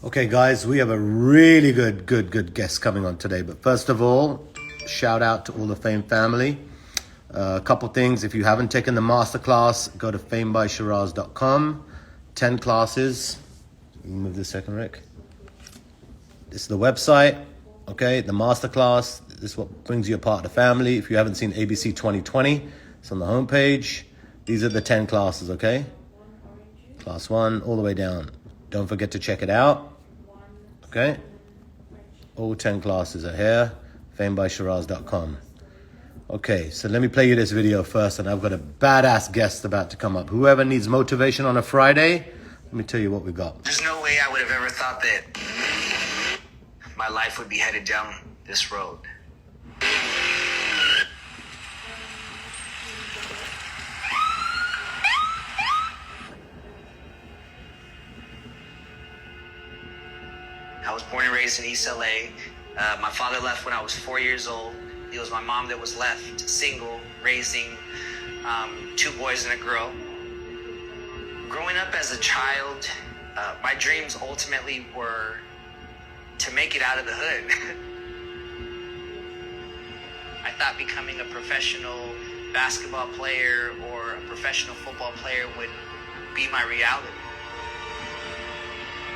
Okay, guys, we have a really good guest coming on today. But first of all, shout out to all the Fame family. A couple things. If you haven't taken the masterclass, go to famebysheeraz.com. 10 classes. Move this second, Rick. This is the website. Okay, the masterclass. This is what brings you a part of the family. If you haven't seen ABC 2020, it's on the homepage. These are the 10 classes, okay? Class 1 all the way down. Don't forget to check it out. Okay? All 10 classes are here. famebysheeraz.com. Okay, so let me play you this video first, and I've got a badass guest about to come up. Whoever needs motivation on a Friday, let me tell you what we got. There's no way I would have ever thought that my life would be headed down this road. I was born and raised in East LA. My father left when I was 4 years old. It was my mom that was left single, raising 2 boys and a girl. Growing up as a child, my dreams ultimately were to make it out of the hood. I thought becoming a professional basketball player or a professional football player would be my reality.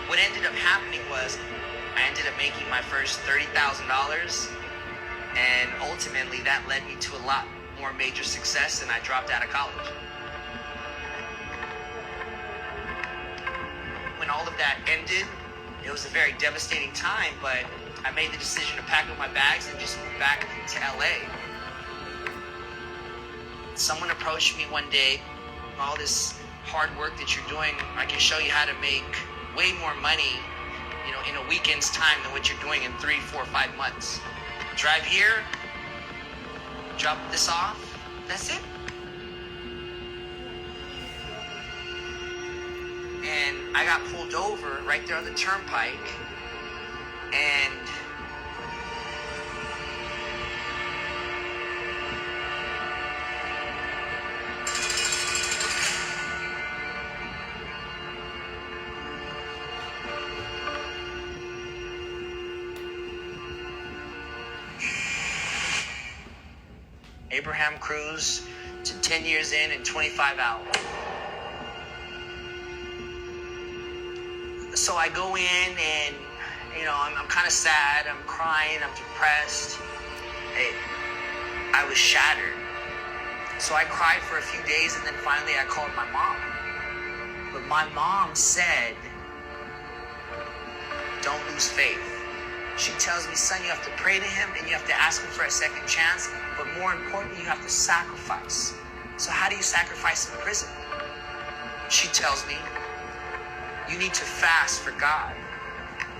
What ended up happening was I ended up making my first $30,000, and ultimately that led me to a lot more major success, and I dropped out of college. When all of that ended, it was a very devastating time, but I made the decision to pack up my bags and just move back to LA. Someone approached me one day, all this hard work that you're doing, I can show you how to make way more money, in a weekend's time than what you're doing in 3, 4, 5 months. Drive here, drop this off, that's it. And I got pulled over right there on the turnpike, and Abe Cruz to 10 years in and 25 out. So I go in and, I'm kind of sad, I'm crying, I'm depressed. I was shattered. So I cried for a few days, and then finally I called my mom. But my mom said, don't lose faith. She tells me, son, you have to pray to him and you have to ask him for a second chance. But more importantly, you have to sacrifice. So how do you sacrifice in prison? She tells me, you need to fast for God.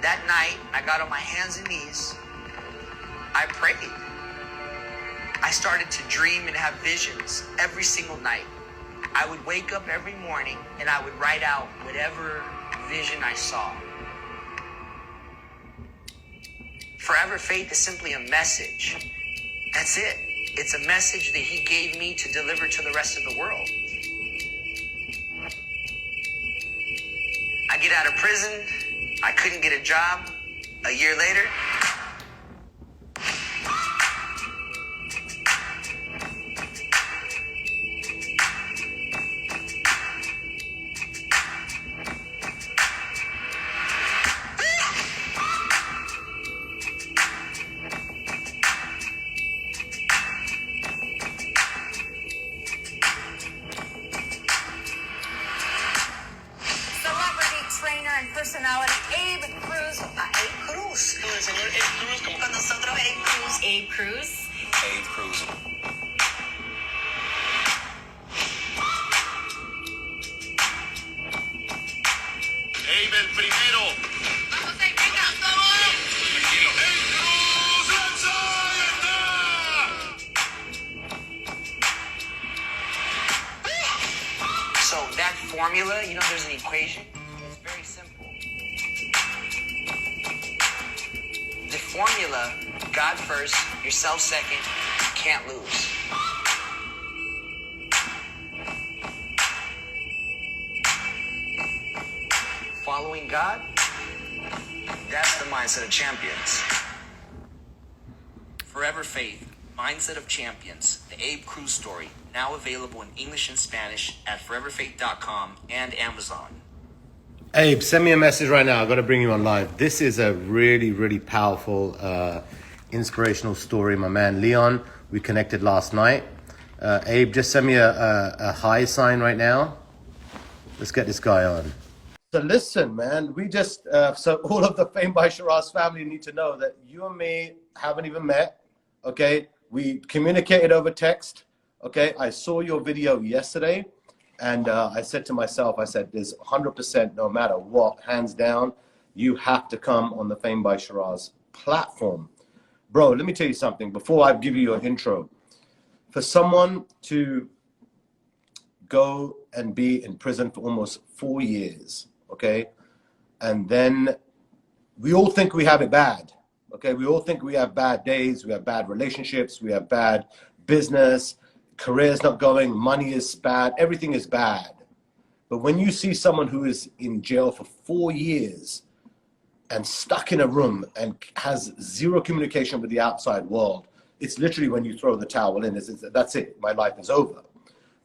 That night, I got on my hands and knees. I prayed. I started to dream and have visions every single night. I would wake up every morning and I would write out whatever vision I saw. Forever faith is simply a message. That's it. It's a message that he gave me to deliver to the rest of the world. I get out of prison. I couldn't get a job. A year later, personality, Abe Cruz. Abe Cruz. El señor Abe Cruz, como con nosotros, Abe Cruz. Abe Cruz. Abe Cruz. Abe el primero. Vamos, Abe, venga. Tranquilo. Abe Cruz, lanza, está. So that formula, there's an equation. It's very simple. The formula, God first, yourself second, you can't lose. Following God, Mindset of Champions. Forever Faith, Mindset of Champions, the Abe Cruz story, now available in English and Spanish at foreverfaith.com and Amazon. Abe, send me a message right now. I've got to bring you on live. This is a really, really powerful, inspirational story. My man Leon, we connected last night. Abe, just send me a hi sign right now. Let's get this guy on. So listen, man, we just, so all of the Fame by Sheeraz family need to know that you and me haven't even met, okay? We communicated over text, okay? I saw your video yesterday, and I said to myself, I said, there's 100%, no matter what, hands down, you have to come on the Fame by Sheeraz platform. Bro, let me tell you something before I give you your intro. For someone to go and be in prison for almost 4 years, okay? And then we all think we have it bad, okay? We all think we have bad days, we have bad relationships, we have bad business, career's not going, money is bad, everything is bad. But when you see someone who is in jail for 4 years and stuck in a room and has zero communication with the outside world, it's literally when you throw the towel in, that's it, my life is over.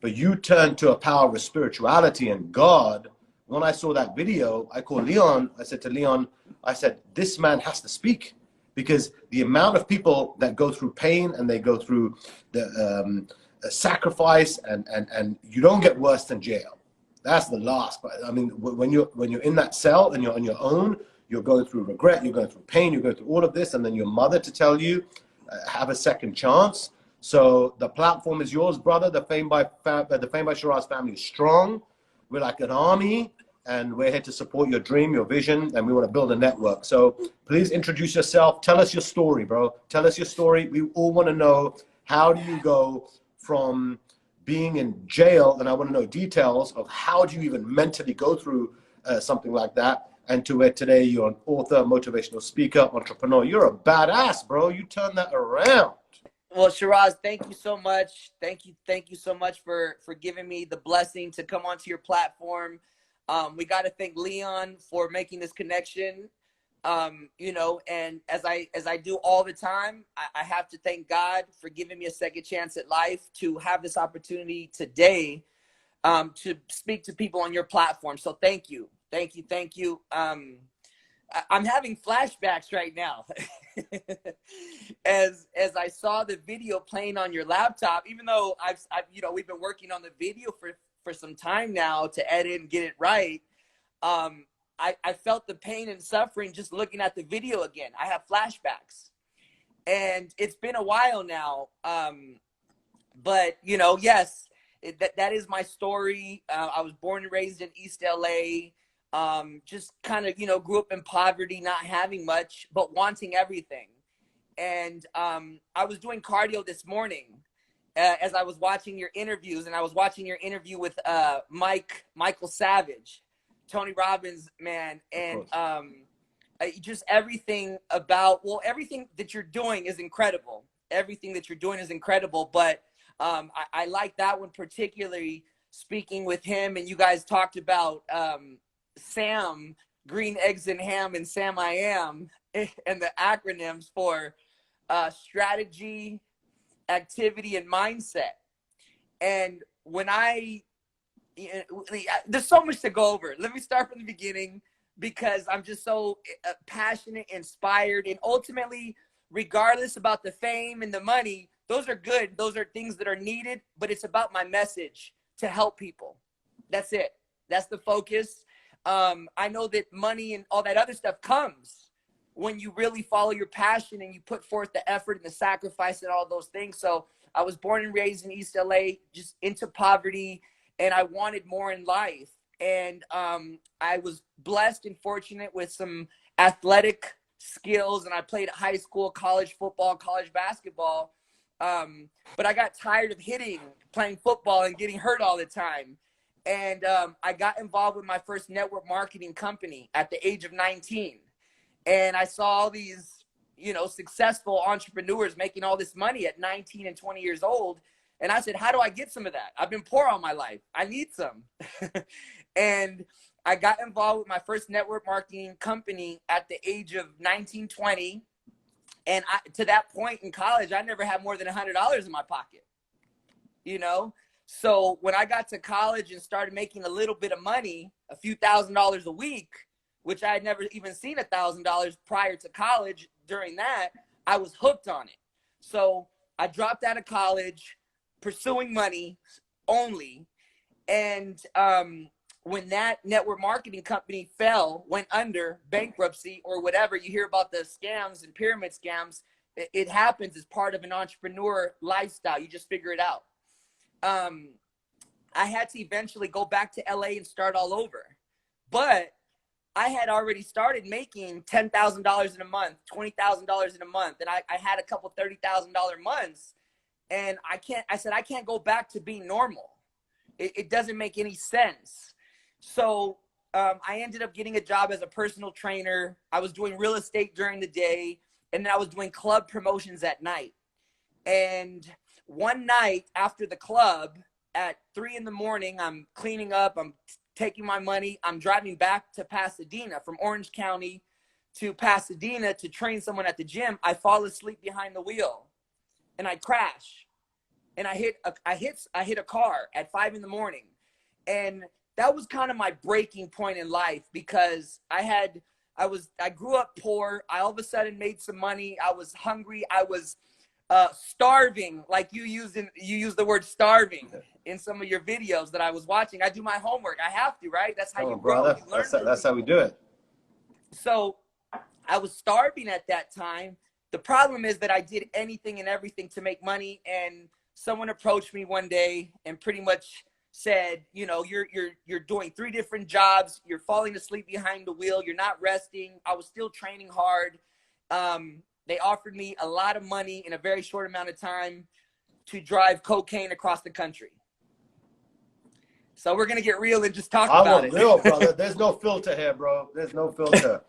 But you turn to a power of spirituality and God. When I saw that video, I called Leon. I said to Leon, I said, this man has to speak, because the amount of people that go through pain and they go through the sacrifice and you don't get worse than jail. That's the last. I mean, when you're in that cell and you're on your own, you're going through regret, you're going through pain, you're going through all of this, and then your mother to tell you, have a second chance. So the platform is yours, brother. The Fame by Sheeraz family is strong. We're like an army, and we're here to support your dream, your vision, and we want to build a network. So please introduce yourself. Tell us your story, bro. Tell us your story. We all want to know, how do you go from being in jail, and I want to know details of how do you even mentally go through something like that, and to where today you're an author, motivational speaker, entrepreneur. You're a badass, bro. You turn that around. Well, Sheeraz, thank you so much. Thank you so much for giving me the blessing to come onto your platform. We got to thank Leon for making this connection. You know, and as I do all the time, I have to thank God for giving me a second chance at life to have this opportunity today to speak to people on your platform. So thank you. Thank you. I'm having flashbacks right now as I saw the video playing on your laptop, even though I've you know, we've been working on the video for some time now to edit and get it right. I felt the pain and suffering just looking at the video again. I have flashbacks, and it's been a while now. But you know, yes, that is my story. I was born and raised in East LA. Just kind of, you know, grew up in poverty, not having much, but wanting everything. And I was doing cardio this morning as I was watching your interviews, and I was watching your interview with Michael Savage, Tony Robbins, man. And just everything about, well, everything that you're doing is incredible. Everything that you're doing is incredible. But I like that one particularly, speaking with him, and you guys talked about SAM, Green Eggs and Ham, and Sam I Am, and the acronyms for strategy, activity, and mindset. And when there's so much to go over. Let me start from the beginning, because I'm just so passionate, inspired, and ultimately, regardless about the fame and the money, those are good. Those are things that are needed, but it's about my message to help people. That's it. That's the focus. I know that money and all that other stuff comes when you really follow your passion and you put forth the effort and the sacrifice and all those things. So I was born and raised in East LA, just into poverty, and I wanted more in life. And I was blessed and fortunate with some athletic skills, and I played high school, college football, college basketball. But I got tired of playing football and getting hurt all the time. And I got involved with my first network marketing company at the age of 19. And I saw all these, you know, successful entrepreneurs making all this money at 19 and 20 years old. And I said, how do I get some of that? I've been poor all my life. I need some. And I got involved with my first network marketing company at the age of 19, 20. And to that point in college, I never had more than $100 in my pocket, you know? So when I got to college and started making a little bit of money, a few $1,000s a week, which I had never even seen $1,000 prior to college, during that, I was hooked on it. So I dropped out of college, pursuing money only. And when that network marketing company went under, bankruptcy or whatever, you hear about the scams and pyramid scams, it happens as part of an entrepreneur lifestyle. You just figure it out. I had to eventually go back to LA and start all over. But I had already started making $10,000 in a month, $20,000 in a month. And I had a couple $30,000 months. And I said, I can't go back to being normal. It doesn't make any sense. So I ended up getting a job as a personal trainer. I was doing real estate during the day, and then I was doing club promotions at night. And one night after the club at 3 a.m, I'm cleaning up, I'm taking my money, I'm driving back to Pasadena from Orange County to Pasadena to train someone at the gym. I fall asleep behind the wheel and I crash. And I hit a car at 5 a.m. And that was kind of my breaking point in life, because I grew up poor. I all of a sudden made some money. I was hungry. I was starving, like you use the word starving in some of your videos that I was watching. I do my homework. I have to, right? That's how you grow. That's how we do it. So I was starving at that time. The problem is that I did anything and everything to make money, and someone approached me one day and pretty much said, you know, you're doing 3 different jobs. You're falling asleep behind the wheel. You're not resting. I was still training hard. They offered me a lot of money in a very short amount of time to drive cocaine across the country. So we're going to get real and just talk about it. Real, brother. There's no filter here, bro. There's no filter.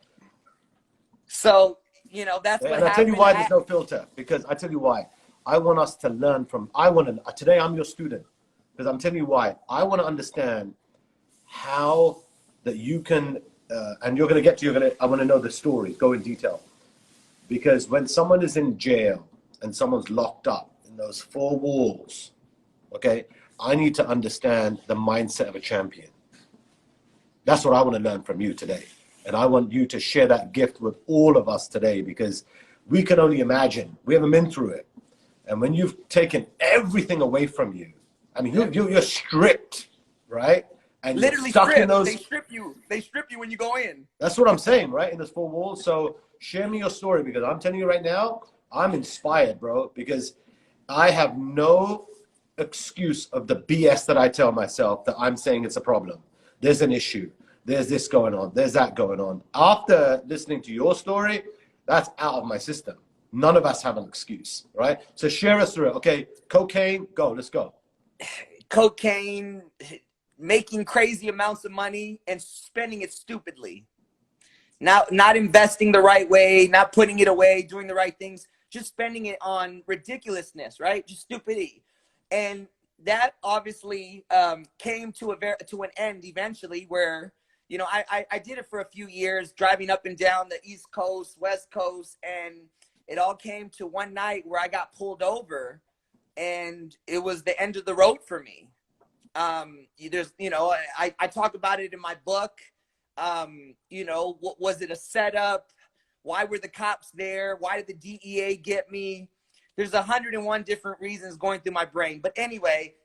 So, you know, that's what happened. And I tell you why there's no filter. Because I tell you why. I want us to learn from, today I'm your student. Because I'm telling you why. I want to understand how that you can, and you're going to get to, I want to know the story. Go in detail. Because when someone is in jail and someone's locked up in those 4 walls, okay, I need to understand the mindset of a champion. That's what I want to learn from you today. And I want you to share that gift with all of us today, because we can only imagine. We haven't been through it. And when you've taken everything away from you, I mean, you're stripped, right? And literally stuck stripped. in those. They strip you when you go in. That's what I'm saying, right? In those 4 walls. So share me your story, because I'm telling you right now, I'm inspired, bro, because I have no excuse of the BS that I tell myself that I'm saying it's a problem. There's an issue. There's this going on. There's that going on. After listening to your story, that's out of my system. None of us have an excuse, right? So share us through it. Okay, cocaine, go. Let's go. Cocaine, making crazy amounts of money and spending it stupidly. Not investing the right way, not putting it away, doing the right things, just spending it on ridiculousness, right? Just stupidity. And that obviously came to an end eventually, where, you know, I did it for a few years, driving up and down the East Coast, West Coast, and it all came to one night where I got pulled over, and it was the end of the road for me. There's, you know, I talk about it in my book. You know, was it a setup? Why were the cops there? Why did the DEA get me? There's 101 different reasons going through my brain. But anyway,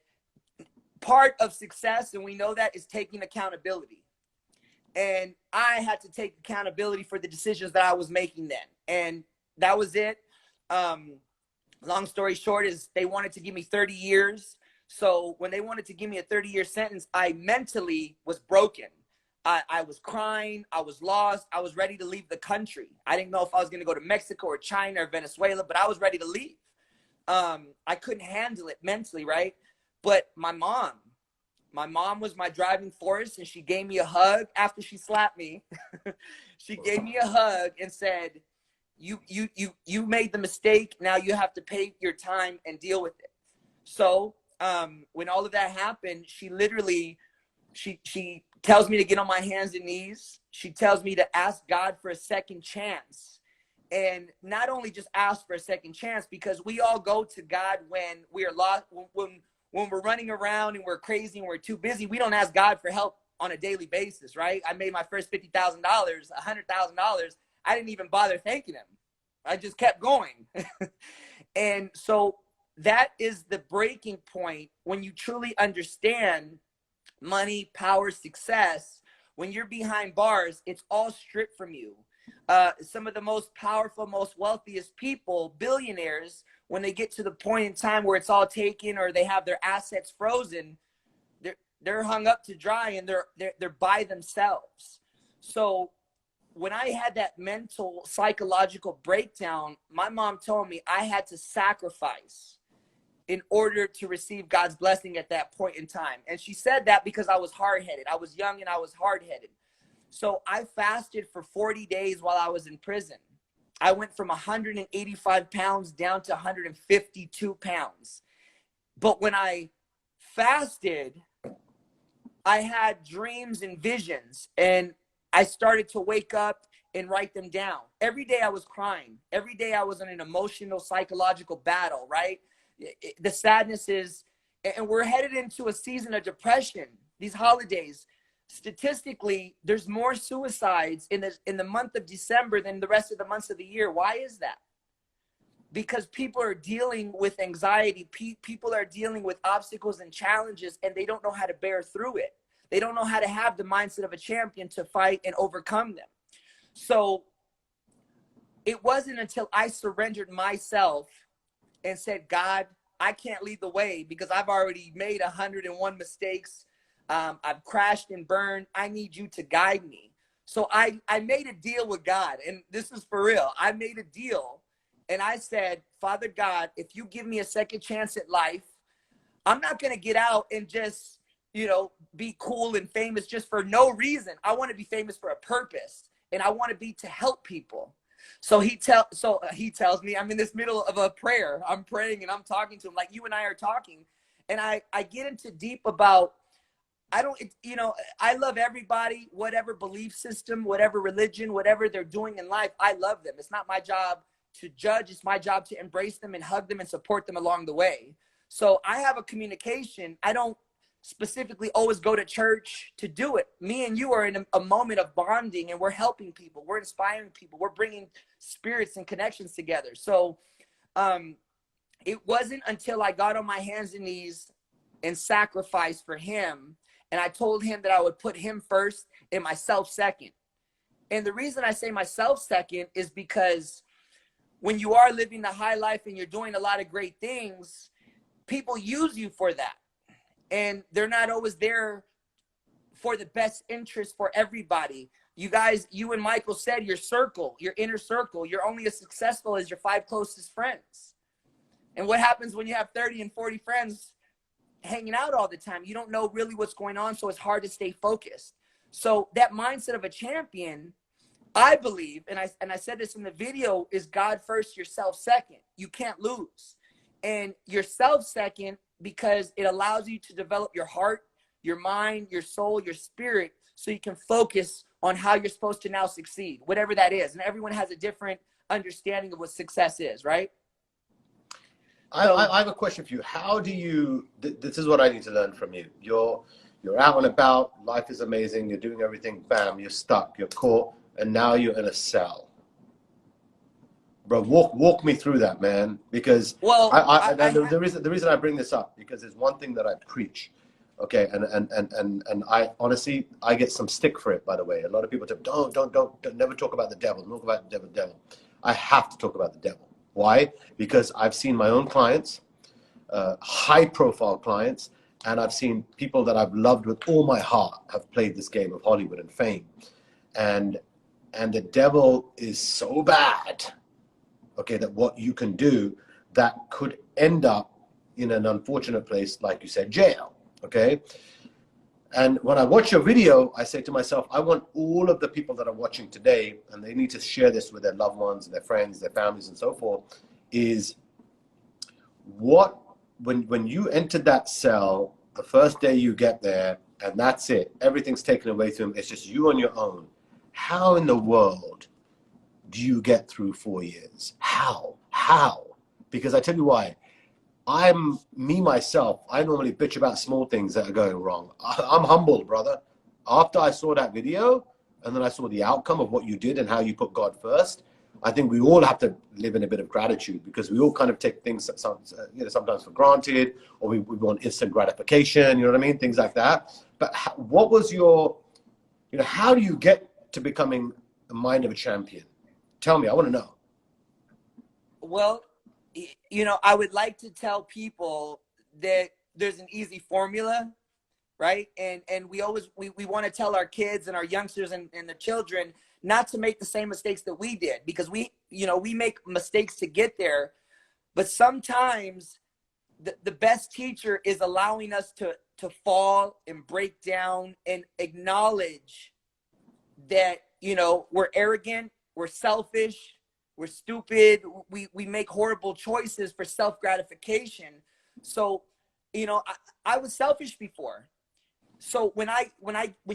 part of success, and we know that, is taking accountability. And I had to take accountability for the decisions that I was making then. And that was it. Long story short is they wanted to give me 30 years. So when they wanted to give me a 30-year sentence, I mentally was broken. I was crying. I was lost. I was ready to leave the country. I didn't know if I was going to go to Mexico or China or Venezuela, but I was ready to leave. I couldn't handle it mentally, right? But my mom was my driving force, and she gave me a hug after she slapped me. She gave me a hug and said, you made the mistake. Now you have to pay your time and deal with it. So when all of that happened, she literally, she tells me to get on my hands and knees. She tells me to ask God for a second chance. And not only just ask for a second chance, because we all go to God when we are lost, when we're running around and we're crazy and we're too busy. We don't ask God for help on a daily basis, right? I made my first $50,000, $100,000. I didn't even bother thanking him. I just kept going. And so that is the breaking point when you truly understand money, power, success. When you're behind bars, it's all stripped from you. Some of the most powerful, most wealthiest people, billionaires, when they get to the point in time where it's all taken or they have their assets frozen, they're hung up to dry and they're by themselves. So when I had that mental psychological breakdown, my mom told me I had to sacrifice in order to receive God's blessing at that point in time. And she said that because I was hard-headed. I was young and I was hard-headed. So I fasted for 40 days while I was in prison. I went from 185 pounds down to 152 pounds. But when I fasted, I had dreams and visions, and I started to wake up and write them down. Every day I was crying. Every day I was in an emotional, psychological battle, right? The sadness is, and we're headed into a season of depression, these holidays. Statistically, there's more suicides in the month of December than the rest of the months of the year. Why is that? Because people are dealing with anxiety. People are dealing with obstacles and challenges, and they don't know how to bear through it. They don't know how to have the mindset of a champion to fight and overcome them. So it wasn't until I surrendered myself and said, God, I can't lead the way because I've already made 101 mistakes. I've crashed and burned. I need you to guide me. So I made a deal with God, and this is for real. I made a deal, and I said, Father God, if you give me a second chance at life, I'm not going to get out and just, be cool and famous just for no reason. I want to be famous for a purpose, and I want to be to help people. So he tells me, I'm in this middle of a prayer. I'm praying and I'm talking to him like you and I are talking. And I get into deep about, I love everybody, whatever belief system, whatever religion, whatever they're doing in life. I love them. It's not my job to judge. It's my job to embrace them and hug them and support them along the way. So I have a communication. I don't specifically always go to church to do it. Me and you are in a moment of bonding, and we're helping people. We're inspiring people. We're bringing spirits and connections together. So it wasn't until I got on my hands and knees and sacrificed for him, and I told him that I would put him first and myself second. And the reason I say myself second is because when you are living the high life and you're doing a lot of great things, people use you for that. And they're not always there for the best interest for everybody. You guys, you and Michael said your circle, your inner circle, you're only as successful as your 5 closest friends. And what happens when you have 30 and 40 friends hanging out all the time? You don't know really what's going on, so it's hard to stay focused. So that mindset of a champion, I believe, and I said this in the video, is God first, yourself second. You can't lose. And yourself second, because it allows you to develop your heart, your mind, your soul, your spirit, so you can focus on how you're supposed to now succeed, whatever that is. And everyone has a different understanding of what success is, right? I have a question for you. How do you, this is what I need to learn from you. You're out and about, life is amazing, you're doing everything, bam, you're stuck, you're caught, and now you're in a cell. Bro, walk me through that, man, because the reason I bring this up, because there's one thing that I preach, okay, and I honestly, I get some stick for it, by the way. A lot of people say, don't never talk about the devil, talk about the devil. I have to talk about the devil. Why? Because I've seen my own clients, high-profile clients, and I've seen people that I've loved with all my heart have played this game of Hollywood and fame, and the devil is so bad. Okay, that what you can do that could end up in an unfortunate place, like you said, jail. Okay, and when I watch your video, I say to myself, I want all of the people that are watching today, and they need to share this with their loved ones, their friends, their families, and so forth, is what when you entered that cell, the first day you get there, and that's it. Everything's taken away from him. It's just you on your own. How in the world do you get through 4 years? How? Because I tell you why. I'm me myself. I normally bitch about small things that are going wrong. I'm humbled, brother. After I saw that video and then I saw the outcome of what you did and how you put God first, I think we all have to live in a bit of gratitude, because we all kind of take things sometimes for granted, or we want instant gratification, you know what I mean? Things like that. But what was your, how do you get to becoming a mind of a champion? Tell me, I want to know. Well, I would like to tell people that there's an easy formula, right? And we always, we want to tell our kids and our youngsters and the children not to make the same mistakes that we did, because we make mistakes to get there. But sometimes the best teacher is allowing us to fall and break down and acknowledge that, we're arrogant, we're selfish, we're stupid, we make horrible choices for self-gratification. So, I was selfish before. So when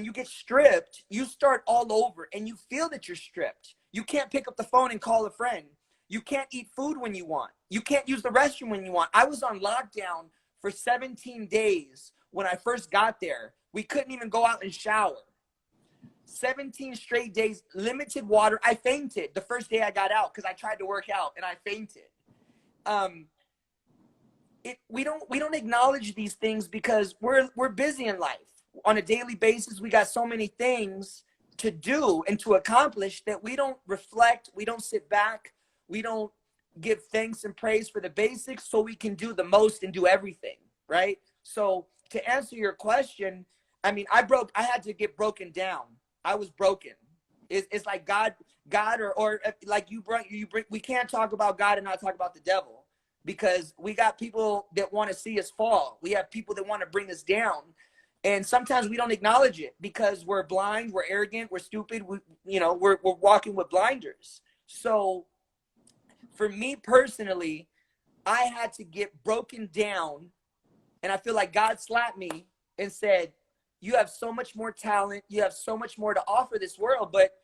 you get stripped, you start all over and you feel that you're stripped. You can't pick up the phone and call a friend. You can't eat food when you want. You can't use the restroom when you want. I was on lockdown for 17 days when I first got there. We couldn't even go out and shower. 17 straight days, limited water. I fainted the first day I got out because I tried to work out and I fainted. We don't acknowledge these things because we're busy in life. On a daily basis, we got so many things to do and to accomplish that we don't reflect, we don't sit back, we don't give thanks and praise for the basics so we can do the most and do everything, right? So to answer your question, I mean, I had to get broken down. I was broken. It's like God or like we can't talk about God and not talk about the devil, because we got people that want to see us fall. We have people that want to bring us down. And sometimes we don't acknowledge it because we're blind, we're arrogant, we're stupid, we're walking with blinders. So for me personally, I had to get broken down, and I feel like God slapped me and said, you have so much more talent, you have so much more to offer this world, but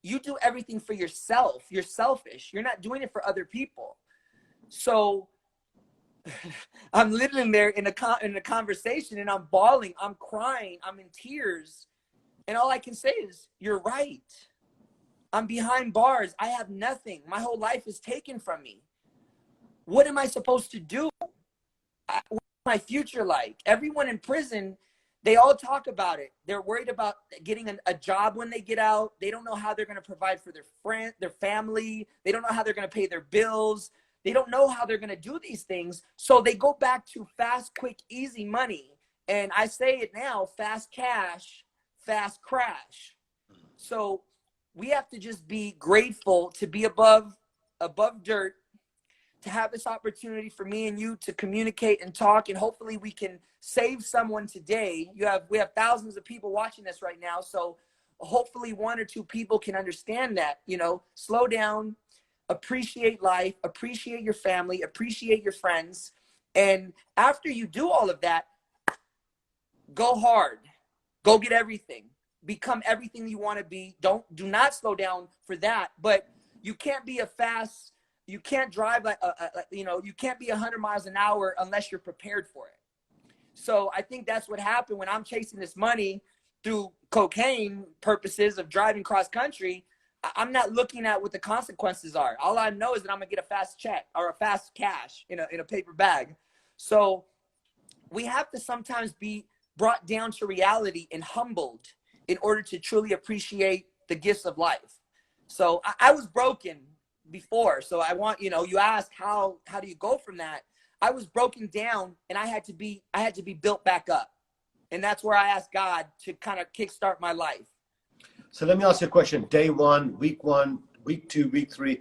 you do everything for yourself. You're selfish. You're not doing it for other people. So I'm literally there in a conversation and I'm bawling, I'm crying, I'm in tears. And all I can say is, you're right. I'm behind bars. I have nothing. My whole life is taken from me. What am I supposed to do? What's my future like? Everyone in prison, they all talk about it. They're worried about getting a job when they get out. They don't know how they're going to provide for their family. They don't know how they're going to pay their bills. They don't know how they're going to do these things. So they go back to fast, quick, easy money. And I say it now, fast cash, fast crash. So we have to just be grateful to be above dirt, to have this opportunity for me and you to communicate and talk. And hopefully we can save someone today. We have thousands of people watching this right now. So hopefully 1 or 2 people can understand that, slow down, appreciate life, appreciate your family, appreciate your friends. And after you do all of that, go hard, go get everything, become everything you want to be. Do not slow down for that. But you can't be you can't drive you can't be 100 miles an hour unless you're prepared for it. So I think that's what happened when I'm chasing this money through cocaine purposes of driving cross country. I'm not looking at what the consequences are. All I know is that I'm gonna get a fast check or a fast cash in a paper bag. So we have to sometimes be brought down to reality and humbled in order to truly appreciate the gifts of life. So I was broken before. So I want, you ask how do you go from that? I was broken down and I had to be built back up. And that's where I asked God to kind of kickstart my life. So let me ask you a question. Day 1, week 1, week 2, week 3,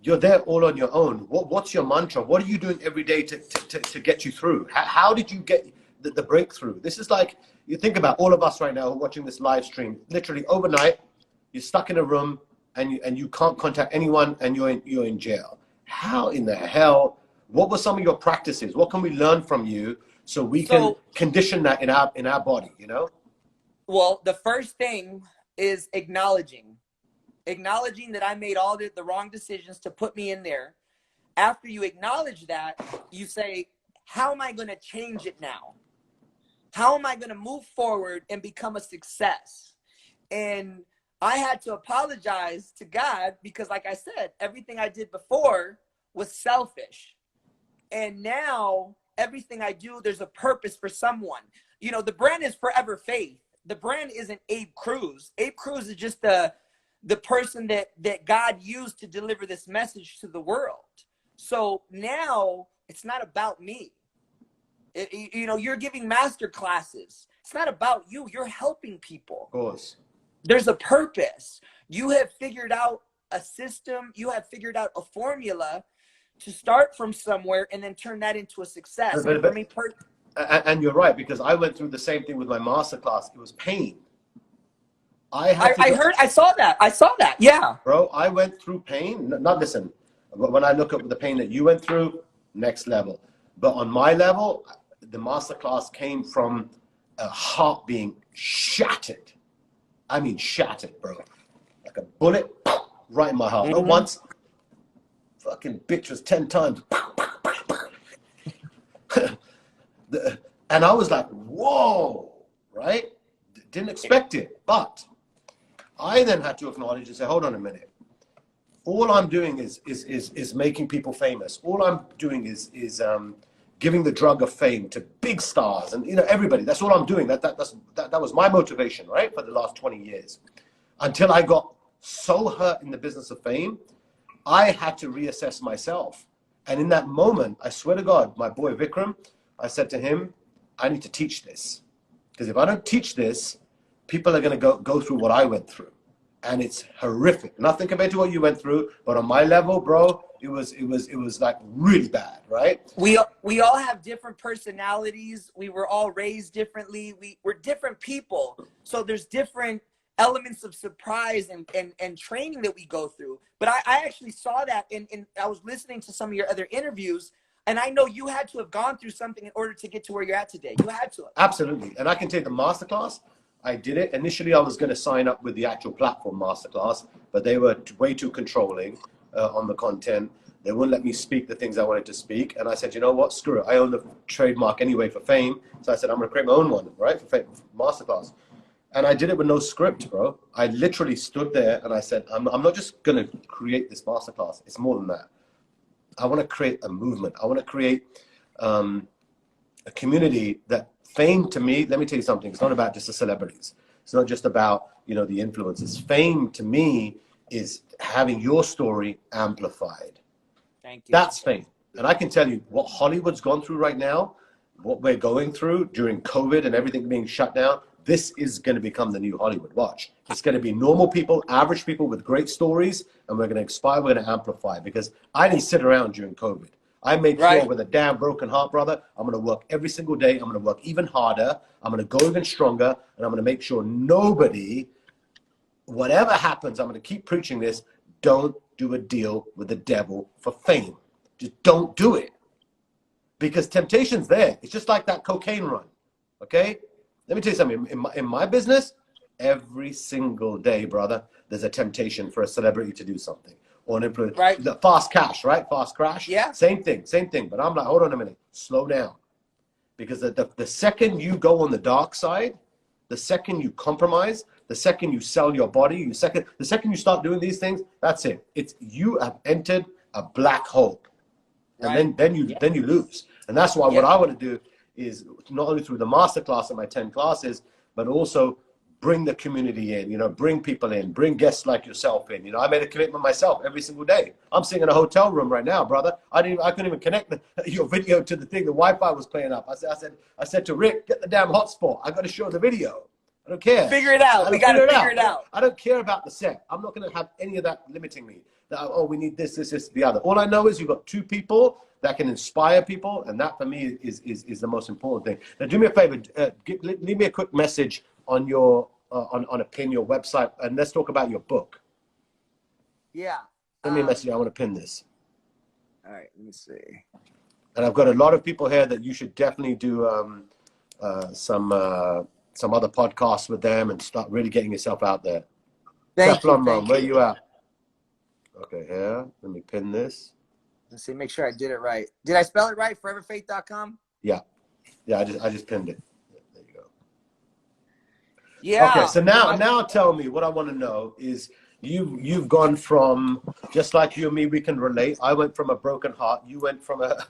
you're there all on your own. What's your mantra? What are you doing every day to get you through? How did you get the breakthrough? This is like, you think about all of us right now who are watching this live stream. Literally overnight, you're stuck in a room and you can't contact anyone and you're in jail. How in the hell, what were some of your practices? What can we learn from you so we can condition that in our body, Well, the first thing is acknowledging that I made all the wrong decisions to put me in there. After you acknowledge that, you say, how am I going to change it now? How am I going to move forward and become a success? And I had to apologize to God because, like I said, everything I did before was selfish. And now everything I do, there's a purpose for someone. You know, the brand is Forever Faith. The brand isn't Abe Cruz. Abe Cruz is just the person that God used to deliver this message to the world. So now it's not about me. You know, you're giving master classes. It's not about you. You're helping people. Of course. There's a purpose. You have figured out a system. You have figured out a formula to start from somewhere and then turn that into a success. And for me, and you're right, because I went through the same thing with my masterclass. It was pain. I saw that. Yeah. Bro, I went through pain. Not listen, when I look at the pain that you went through, next level. But on my level, the masterclass came from a heart being shattered. I mean, shattered, bro. Like a bullet right in my heart. Not once. Fucking bitch was 10 times. And I was like, whoa, right? Didn't expect it. But I then had to acknowledge and say, hold on a minute. All I'm doing is making people famous. All I'm doing is giving the drug of fame to big stars and, you know, everybody. That's all I'm doing. That was my motivation, right, for the last 20 years. Until I got so hurt in the business of fame, I had to reassess myself. And in that moment, I swear to God, my boy Vikram, I said to him, I need to teach this. Because if I don't teach this, people are going to go through what I went through. And it's horrific. Nothing compared to what you went through, but on my level, bro, it was like really bad, right? We all have different personalities. We were all raised differently. We're different people. So there's different elements of surprise and training that we go through. But I actually saw that and I was listening to some of your other interviews, and I know you had to have gone through something in order to get to where you're at today. You had to. Absolutely. And I can take the masterclass. I did it. Initially, I was going to sign up with the actual platform masterclass, but they were way too controlling on the content. They wouldn't let me speak the things I wanted to speak. And I said, you know what? Screw it. I own the trademark anyway for Fame. So I said, I'm going to create my own one, right? For Fame masterclass. And I did it with no script, bro. I literally stood there and I said, I'm not just going to create this masterclass. It's more than that. I want to create a movement. I want to create a community that Fame, to me, let me tell you something. It's not about just the celebrities. It's not just about, you know, the influencers. Fame, to me, is having your story amplified. Thank you. That's fame. And I can tell you what Hollywood's gone through right now, what we're going through during COVID and everything being shut down. This is going to become the new Hollywood. Watch. It's going to be normal people, average people with great stories, and we're going to inspire, we're going to amplify. Because I didn't sit around during COVID. I made sure with a damn broken heart, brother, I'm going to work every single day. I'm going to work even harder. I'm going to go even stronger. And I'm going to make sure nobody, whatever happens, I'm going to keep preaching this. Don't do a deal with the devil for fame. Just don't do it. Because temptation's there. It's just like that cocaine run. Okay? Let me tell you something. In my business, every single day, brother, there's a temptation for a celebrity to do something. Or an influencer. Right. The fast cash, right? Fast crash. Yeah. Same thing. But I'm like, hold on a minute. Slow down. Because the second you go on the dark side, the second you compromise, the second you sell your body, the second you start doing these things, that's it. It's you have entered a black hole. And then you lose. And that's why what I want to do is not only through the masterclass and my 10 classes, but also bring the community in, you know, bring people in, bring guests like yourself in. You know, I made a commitment myself every single day. I'm sitting in a hotel room right now, brother. I couldn't even connect your video to the thing. The Wi-Fi was playing up. I said to Rick, get the damn hotspot. I got to show the video. I don't care. Figure it out. We got to figure it out. I don't care about the set. I'm not going to have any of that limiting me. Oh, we need this, the other. All I know is you've got two people that can inspire people, and that for me is the most important thing. Now, do me a favor. Leave me a quick message on your on a pin, your website, and let's talk about your book. Yeah. Send me a message. I want to pin this. All right. Let me see. And I've got a lot of people here that you should definitely do some some other podcasts with them and start really getting yourself out there. Thank you. Teflon Man, Thank where you. you at? Okay, here. Let me pin this. Let's see. Make sure I did it right. Did I spell it right? ForeverFaith.com. Yeah. I just pinned it. There you go. Yeah. Okay, so now tell me, what I want to know is you've gone from, just like you and me, we can relate. I went from a broken heart. You went from a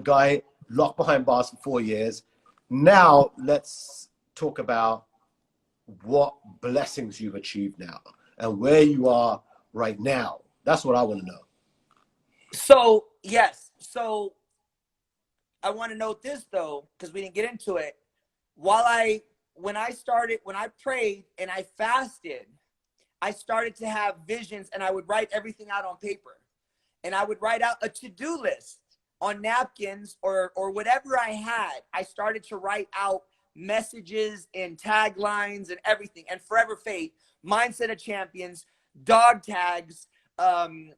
guy locked behind bars for 4 years. Now let's talk about what blessings you've achieved now and where you are right now. That's what I want to know. So yes. So I want to note this though, because we didn't get into it. When I prayed and I fasted, I started to have visions, and I would write everything out on paper, and I would write out a to-do list on napkins or whatever I had. I started to write out messages and taglines and everything. And Forever Faith, Mindset of Champions, dog tags. I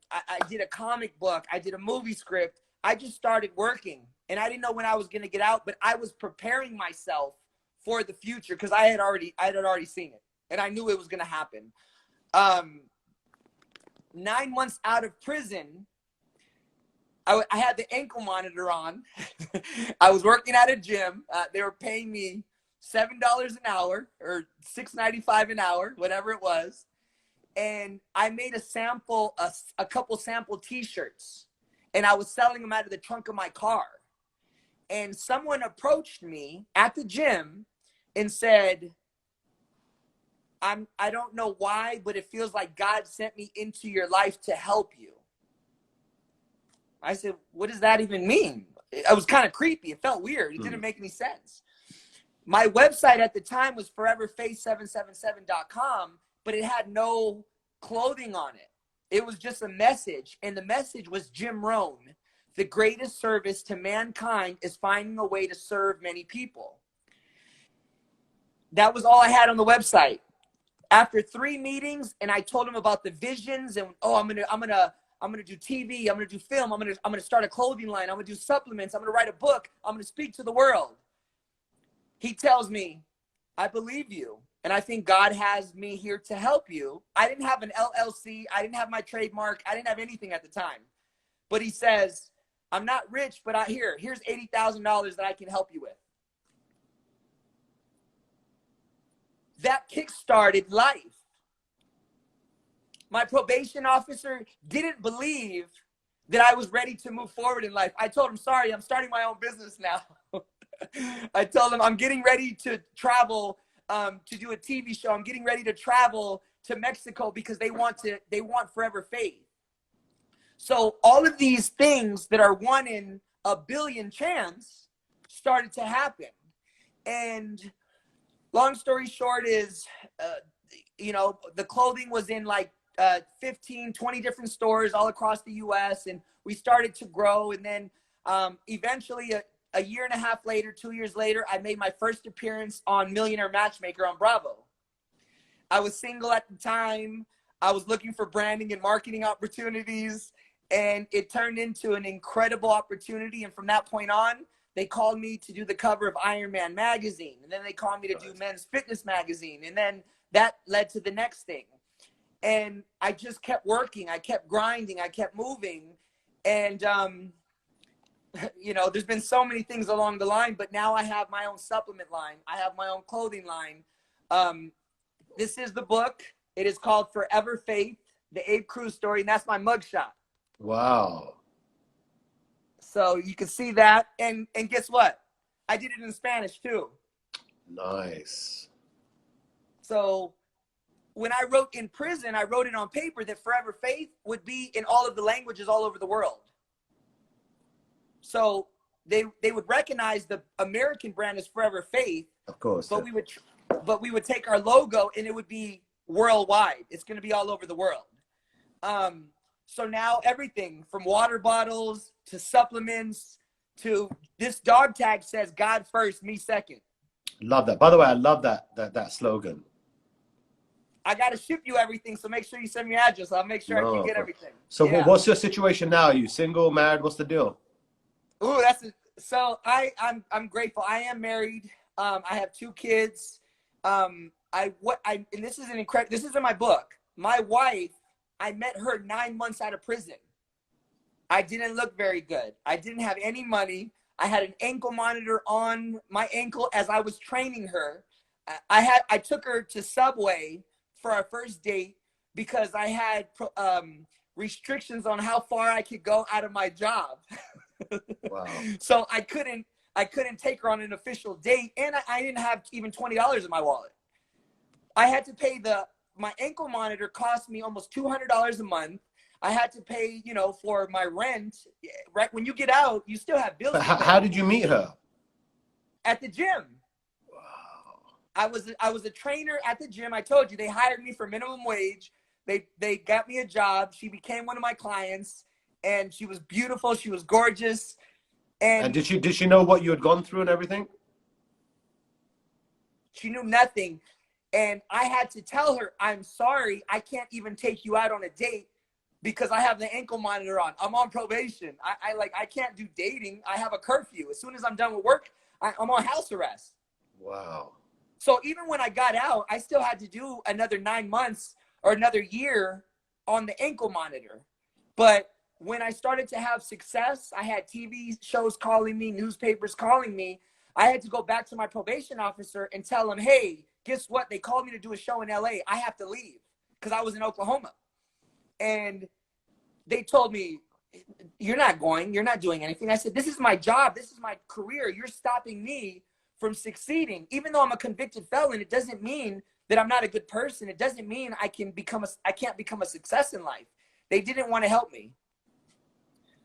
did a comic book. I did a movie script. I just started working, and I didn't know when I was going to get out, but I was preparing myself for the future because I had already seen it, and I knew it was going to happen. 9 months out of prison, I had the ankle monitor on. I was working at a gym. They were paying me $7 an hour or $6.95 an hour, whatever it was. And I made a couple sample t-shirts, and I was selling them out of the trunk of my car. And someone approached me at the gym and said, I don't know why, but it feels like God sent me into your life to help you. I said, what does that even mean? It was kind of creepy. It felt weird. It didn't make any sense. My website at the time was foreverfaith777.com, but it had no clothing on it. It was just a message. And the message was Jim Rohn. The greatest service to mankind is finding a way to serve many people. That was all I had on the website. After 3 meetings, and I told him about the visions, and I'm gonna do TV, I'm gonna do film, I'm gonna start a clothing line, I'm gonna do supplements, I'm gonna write a book, I'm gonna speak to the world. He tells me, I believe you, and I think God has me here to help you. I didn't have an LLC, I didn't have my trademark, I didn't have anything at the time. But he says, I'm not rich, but here's $80,000 that I can help you with. That kick-started life. My probation officer didn't believe that I was ready to move forward in life. I told him, sorry, I'm starting my own business now. I told him I'm getting ready to travel to do a TV show. I'm getting ready to travel to Mexico because they want Forever Faith. So all of these things that are 1 in a billion chance started to happen. And long story short is, the clothing was in like 15, 20 different stores all across the U.S. And we started to grow. And then eventually a year and a half later, 2 years later, I made my first appearance on Millionaire Matchmaker on Bravo. I was single at the time. I was looking for branding and marketing opportunities. And it turned into an incredible opportunity. And from that point on, they called me to do the cover of Iron Man magazine. And then they called me to do Men's Fitness magazine. And then that led to the next thing. And I just kept working. I kept grinding. I kept moving. And, there's been so many things along the line. But now I have my own supplement line. I have my own clothing line. This is the book. It is called Forever Faith, the Abe Cruz story. And that's my mugshot. Wow. So you can see that. And guess what? I did it in Spanish too. Nice. So when I wrote in prison, I wrote it on paper that Forever Faith would be in all of the languages all over the world. So they would recognize the American brand as Forever Faith. Of course. But we would take our logo and it would be worldwide. It's going to be all over the world. So now everything from water bottles to supplements to this dog tag says God first, me second. Love that. By the way, I love that slogan. I got to ship you everything, so make sure you send me your address. I'll make sure I can get everything. So what's your situation now? Are you single, married? What's the deal? Ooh, I'm grateful. I am married. I have 2 kids. And this is this is in my book. My wife, I met her 9 months out of prison. I didn't look very good. I didn't have any money. I had an ankle monitor on my ankle as I was training her. I took her to Subway for our first date because I had restrictions on how far I could go out of my job. Wow. So I couldn't take her on an official date, and I didn't have even $20 in my wallet. I had to pay my ankle monitor cost me almost $200 a month. I had to pay, you know, for my rent. Right when you get out, you still have bills. But how did you meet her? At the gym. Wow. I was a trainer at the gym. I told you, they hired me for minimum wage. They got me a job. She became one of my clients, and she was beautiful. She was gorgeous. And did she know what you had gone through and everything? She knew nothing. And I had to tell her, I'm sorry, I can't even take you out on a date because I have the ankle monitor on. I'm on probation. I can't do dating. I have a curfew. As soon as I'm done with work, I'm on house arrest. Wow. So even when I got out, I still had to do another 9 months or another year on the ankle monitor. But when I started to have success, I had TV shows calling me, newspapers calling me. I had to go back to my probation officer and tell him, hey, guess what? They called me to do a show in LA. I have to leave because I was in Oklahoma. And they told me, you're not going, you're not doing anything. I said, this is my job. This is my career. You're stopping me from succeeding. Even though I'm a convicted felon, it doesn't mean that I'm not a good person. It doesn't mean I can't become a success in life. They didn't want to help me.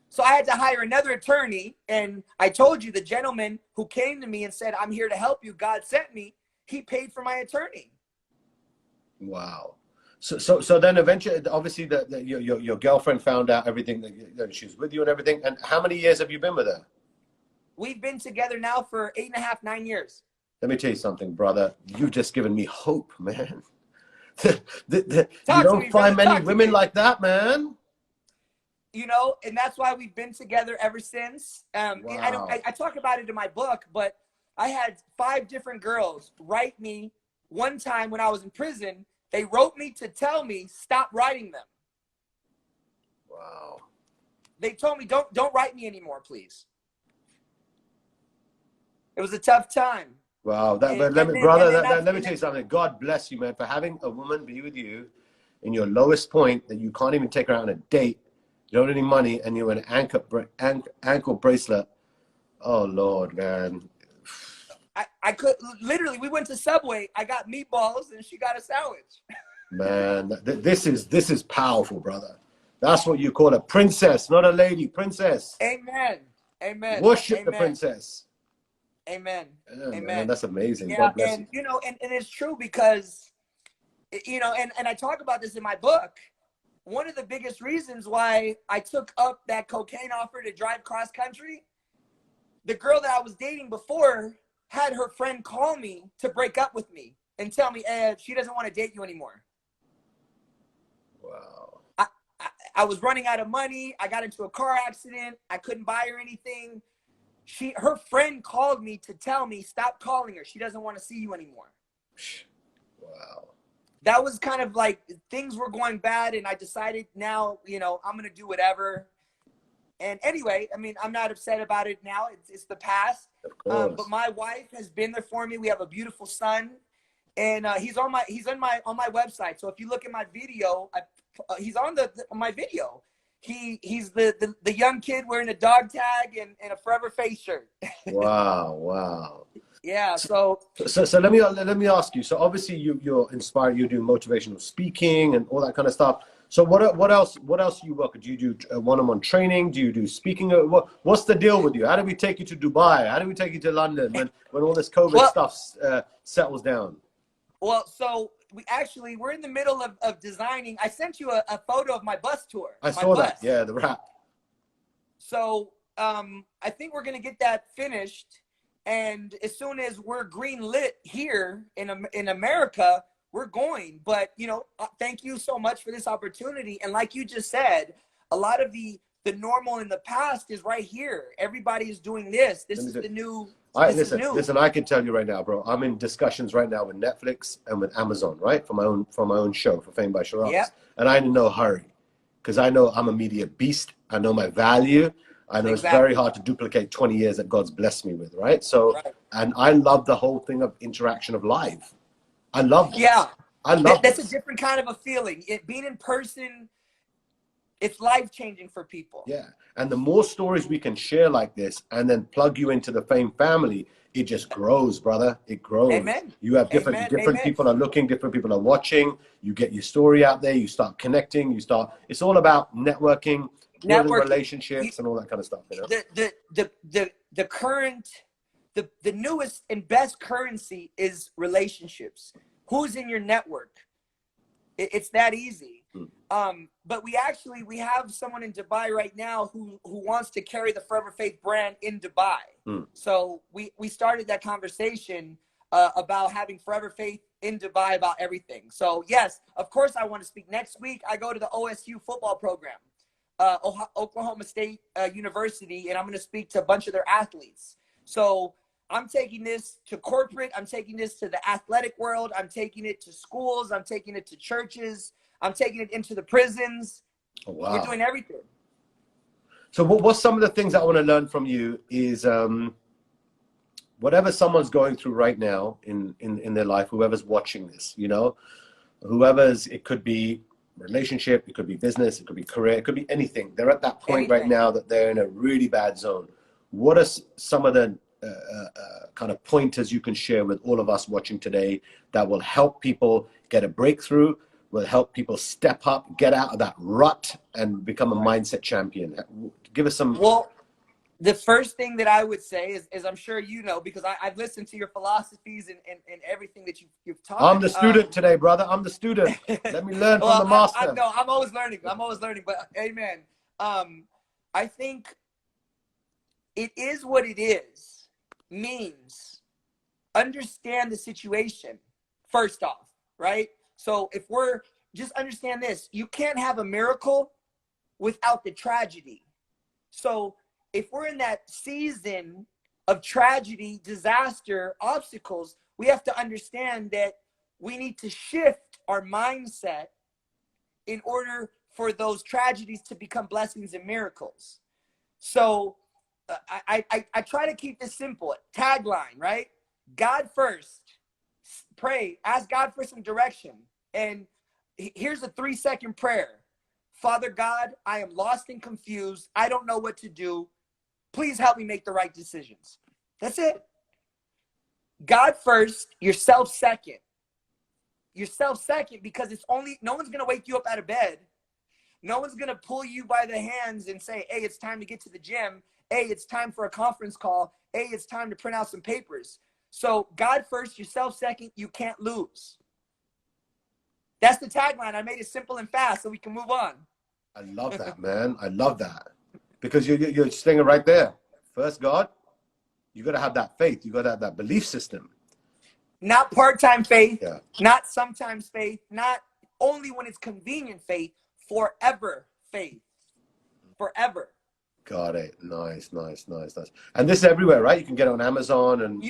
So I had to hire another attorney. And I told you, the gentleman who came to me and said, I'm here to help you, God sent me, he paid for my attorney. Wow. So then eventually, obviously, your girlfriend found out everything, that she was with you and everything. And how many years have you been with her? We've been together now for 8.5, 9 years. Let me tell you something, brother. You've just given me hope, man. You don't find many women like that, man. You know, and that's why we've been together ever since. Wow. I talk about it in my book, but I had 5 different girls write me one time when I was in prison. They wrote me to tell me, stop writing them. Wow. They told me, don't write me anymore, please. It was a tough time. Wow. Let me tell you something. God bless you, man, for having a woman be with you in your lowest point that you can't even take her out on a date. You don't have any money, and you're an ankle bracelet. Oh, Lord, man. I could literally, we went to Subway. I got meatballs and she got a sandwich. Man, this is powerful, brother. That's what you call a princess, not a lady. Princess. Amen. Amen. Worship Amen. the princess. Amen. Yeah, Amen. Man, that's amazing. Yeah, God bless and you know, and it's true because, you know, and I talk about this in my book. One of the biggest reasons why I took up that cocaine offer to drive cross country, the girl that I was dating before had her friend call me to break up with me and tell me, she doesn't want to date you anymore. Wow. I was running out of money. I got into a car accident. I couldn't buy her anything. Her friend called me to tell me, stop calling her. She doesn't want to see you anymore. Wow. That was kind of like, things were going bad, and I decided now, you know, I'm going to do whatever. And anyway, I mean, I'm not upset about it now. It's the past. Of course. But my wife has been there for me. We have a beautiful son, and he's on my website. So if you look at my video, he's on my video. He's the young kid wearing a dog tag and a Forever Face shirt. Wow. Wow. Yeah. So let me ask you. So obviously you're inspired. You do motivational speaking and all that kind of stuff. So what else do you work? Do you do one-on-one training? Do you do speaking? What's the deal with you? How do we take you to Dubai? How do we take you to London when all this COVID stuff settles down? Well, so we're in the middle of designing. I sent you a photo of my bus tour. I saw that. Yeah, the wrap. So I think we're gonna get that finished, and as soon as we're green lit here in America, we're going. But you know, thank you so much for this opportunity. And like you just said, a lot of the the normal in the past is right here. Everybody is doing this. This is the new. Listen, I can tell you right now, bro. I'm in discussions right now with Netflix and with Amazon, right? For my own show, for Fame by Sheeraz. Yeah. And I'm in no hurry, because I know I'm a media beast. I know my value. I know it's very hard to duplicate 20 years that God's blessed me with, right? So, and I love the whole thing of interaction of live. I love that. Yeah. I love That's a different kind of a feeling. Being in person, it's life-changing for people. Yeah. And the more stories we can share like this and then plug you into the Fame family, it just grows, brother. It grows. Amen. You have different people are looking, different people are watching. You get your story out there. You start connecting. It's all about networking, building relationships, and all that kind of stuff. You know? The newest and best currency is relationships. Who's in your network? It's that easy. But we have someone in Dubai right now who wants to carry the Forever Faith brand in Dubai. So we started that conversation about having Forever Faith in Dubai about everything. So yes, of course I want to speak. Next week I go to the OSU football program, Oklahoma State University, and I'm going to speak to a bunch of their athletes. So I'm taking this to corporate. I'm taking this to the athletic world. I'm taking it to schools. I'm taking it to churches. I'm taking it into the prisons. Oh, wow. We're doing everything. So what's some of the things I want to learn from you is whatever someone's going through right now in their life, whoever's watching this, you know, it could be relationship, it could be business, it could be career, it could be anything. They're at that point right now that they're in a really bad zone. What are some of the kind of pointers you can share with all of us watching today that will help people get a breakthrough, will help people step up, get out of that rut, and become a mindset champion? Give us some. Well, the first thing that I would say is I'm sure you know, because I've listened to your philosophies and everything that you've taught. I'm the student today, brother. I'm the student. Let me learn from the master. No, I'm always learning. But amen. I think it is what it is means understand the situation first off, right? So if we're just understand this, you can't have a miracle without the tragedy. So if we're in that season of tragedy, disaster, obstacles, we have to understand that we need to shift our mindset in order for those tragedies to become blessings and miracles. So I try to keep this simple. Tagline, right? God first. Pray. Ask God for some direction. And here's a 3-second prayer. Father God, I am lost and confused. I don't know what to do. Please help me make the right decisions. That's it. God first, yourself second. Yourself second, because no one's going to wake you up out of bed. No one's going to pull you by the hands and say, hey, it's time to get to the gym. Hey, it's time for a conference call. Hey, it's time to print out some papers. So God first, yourself second, you can't lose. That's the tagline. I made it simple and fast so we can move on. I love that, man. I love that. Because you're staying right there. First, God, you got to have that faith. You got to have that belief system. Not part-time faith. Yeah. Not sometimes faith. Not only when it's convenient faith. Forever faith. Forever. Got it. Nice. And this is everywhere, right? You can get it on Amazon and.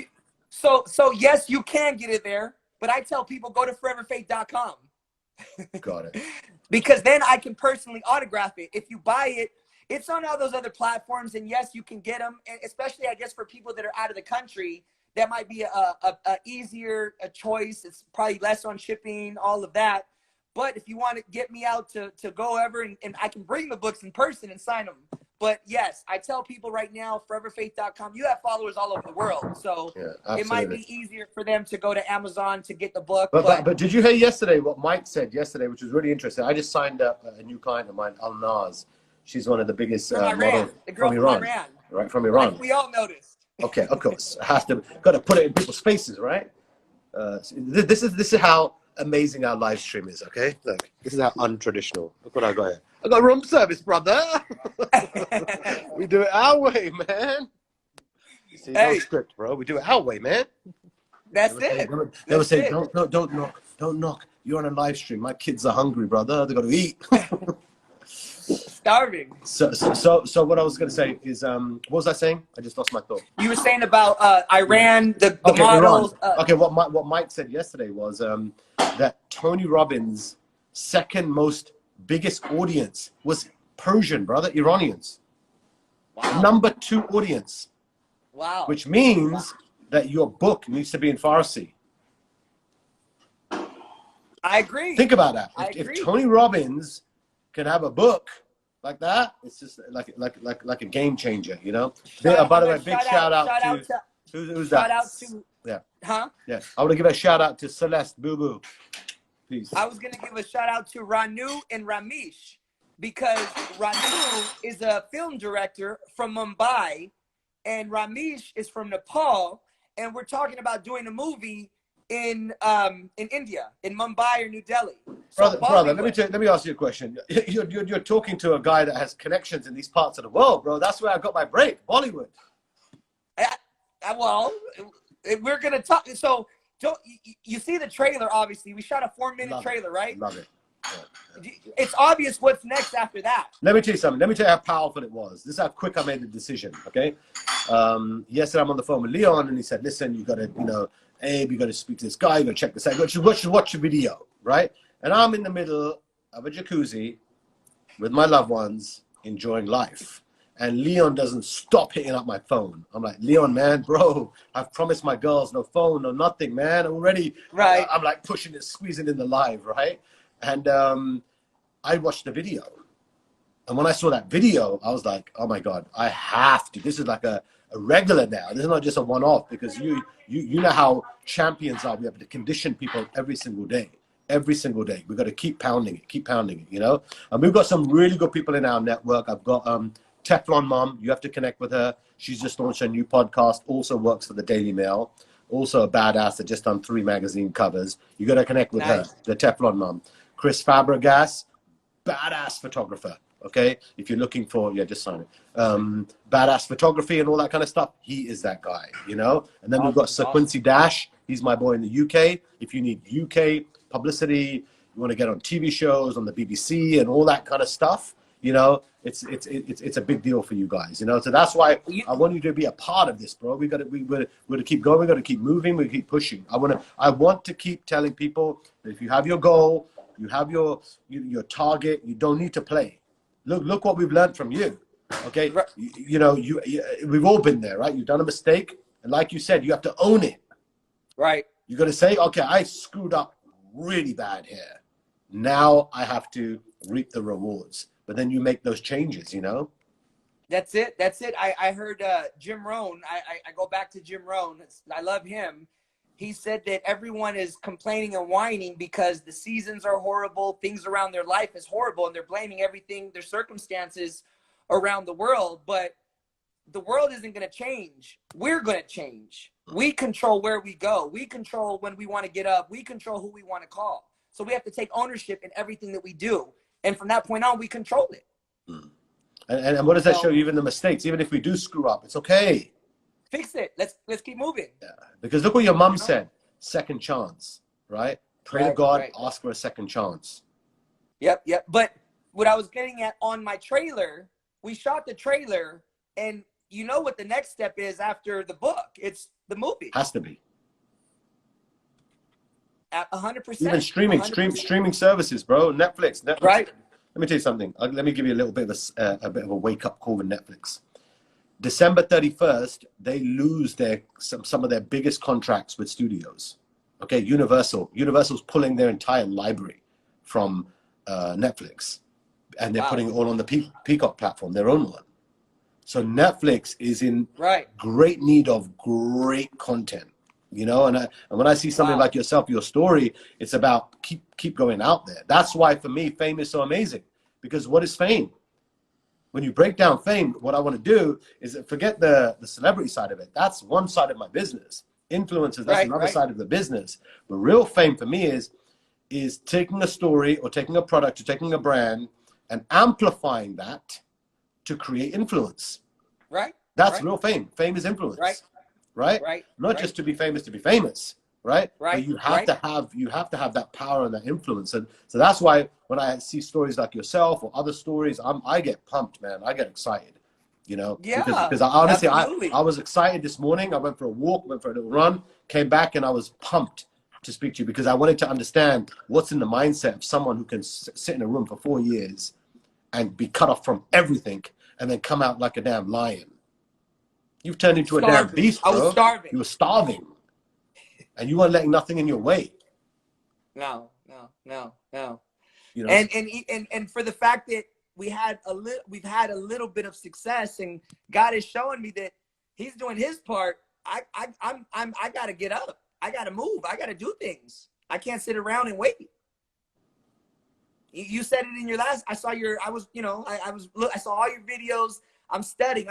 So yes, you can get it there. But I tell people go to foreverfaith.com. Got it. Because then I can personally autograph it. If you buy it, it's on all those other platforms. And yes, you can get them. And especially, I guess, for people that are out of the country, that might be a easier choice. It's probably less on shipping, all of that. But if you want to get me out to go over and I can bring the books in person and sign them. But yes, I tell people right now, foreverfaith.com, you have followers all over the world. So it might be easier for them to go to Amazon to get the book. But did you hear yesterday what Mike said yesterday, which was really interesting? I just signed up a new client of mine, Al Naz. She's one of the biggest models from Iran. Right, from Iran. Like we all noticed. Okay, of course. Got to put it in people's faces, right? This is how amazing our live stream is, okay? Look, this is how untraditional. Look what I got here. I got room service, brother. We do it our way, man. You see, no script, bro. We do it our way, man. That's it. They would say, don't knock. You're on a live stream. My kids are hungry, brother. They got to eat. starving. So what I was going to say is, what was I saying? I just lost my thought. You were saying about Iran, the Okay, models. Iran. Okay, what Mike said yesterday was that Tony Robbins' second most biggest audience was Persian, brother, Iranians. Wow. Number 2 audience. Wow. Which means that your book needs to be in Farsi. I agree. Think about that. I If agree. Tony Robbins can have a book like that, it's just like a game changer, you know. By the way, big shout out to who's that? Shout out to Yeah. Huh? Yeah. I want to give a shout out to Celeste Boo Boo. Peace. I was gonna give a shout out to Ranu and Ramesh because Ranu is a film director from Mumbai and Ramesh is from Nepal, and we're talking about doing a movie in India, in Mumbai or New Delhi. So brother, let me ask you a question. You're talking to a guy that has connections in these parts of the world, bro. That's where I got my break, Bollywood. Well, we're gonna talk. So you see the trailer? Obviously, we shot a 4-minute trailer, right? Love it. Yeah. It's obvious what's next after that. Let me tell you something. Let me tell you how powerful it was. This is how quick I made the decision. Okay. Yesterday I'm on the phone with Leon, and he said, "Listen, you got to, Abe, you got to speak to this guy. You got to check this out. You should watch a video, right?" And I'm in the middle of a jacuzzi with my loved ones, enjoying life. And Leon doesn't stop hitting up my phone. I'm like, "Leon, man, bro, I've promised my girls no phone, no nothing, man. Already, right?" I'm like pushing it, squeezing in the live, right? And I watched the video. And when I saw that video, I was like, "Oh my God, I have to." This is like a regular now. This is not just a one-off, because you know how champions are. We have to condition people every single day. Every single day. We've got to keep pounding it, you know? And we've got some really good people in our network. I've got Teflon Mom. You have to connect with her. She's just launched a new podcast, also works for the Daily Mail. Also a badass that just done 3 magazine covers. You got to connect with her, the Teflon Mom. Chris Fabregas, badass photographer. Okay, if you're looking for, just sign it. Badass photography and all that kind of stuff. He is that guy, you know. And then we've got Sir Quincy Dash. He's my boy in the UK. If you need UK publicity, you want to get on TV shows on the BBC and all that kind of stuff, you know, it's a big deal for you guys, you know. So that's why I want you to be a part of this, bro. We got to keep going. We got to keep moving. We keep pushing. I want to keep telling people that if you have your goal, you have your target, you don't need to play. Look what we've learned from you. Okay, we've all been there, right? You've done a mistake, and like you said, you have to own it. Right. You got to say, "Okay, I screwed up really bad here. Now I have to reap the rewards." But then you make those changes, you know. That's it. I heard Jim Rohn. I go back to Jim Rohn. I love him. He said that everyone is complaining and whining because the seasons are horrible, things around their life is horrible, and they're blaming everything, their circumstances around the world. But the world isn't going to change. We're going to change. We control where we go. We control when we want to get up. We control who we want to call. So we have to take ownership in everything that we do. And from that point on, we control it. And what does that show you? Even the mistakes, even if we do screw up, it's okay. Fix it. Let's keep moving. Yeah. Because look what your mom said, second chance, right? Pray to God, ask for a second chance. Yep. But what I was getting at on my trailer, we shot the trailer, and you know what the next step is after the book? It's the movie. Has to be. At 100%. Even streaming services, bro. Netflix. Right. Let me tell you something. Let me give you a little bit of a wake up call with Netflix. December 31st, they lose some of their biggest contracts with studios. Okay, Universal's pulling their entire library from Netflix, and they're putting it all on the Peacock platform, their own one. So Netflix is in great need of great content, you know. And when I see something like yourself, your story, it's about keep going out there. That's why for me, fame is so amazing. Because what is fame? When you break down fame, what I want to do is forget the celebrity side of it. That's one side of my business. Influencers, that's another side of the business. But real fame for me is taking a story or taking a product or taking a brand and amplifying that to create influence. Right. That's real fame. Fame is influence. Right. Not just to be famous, right? Right, But you have right. to have that power and that influence. And so that's why when I see stories like yourself or other stories, I get pumped, man. I get excited, you know, Yeah, because I honestly absolutely. I was excited this morning. I went for a walk, went for a little run, came back, and I was pumped to speak to you because I wanted to understand what's in the mindset of someone who can sit in a room for 4 years and be cut off from everything and then come out like a damn lion. You've turned into a damn Starving. beast, I was bro. starving. You were starving, and you weren't letting nothing in your way. No, no, no, no. You know, And for the fact that we've had a little bit of success, and God is showing me that He's doing His part. I gotta get up. I gotta move. I gotta do things. I can't sit around and wait. You said it in your last. I saw your. I was, you know, I saw all your videos. I'm studying.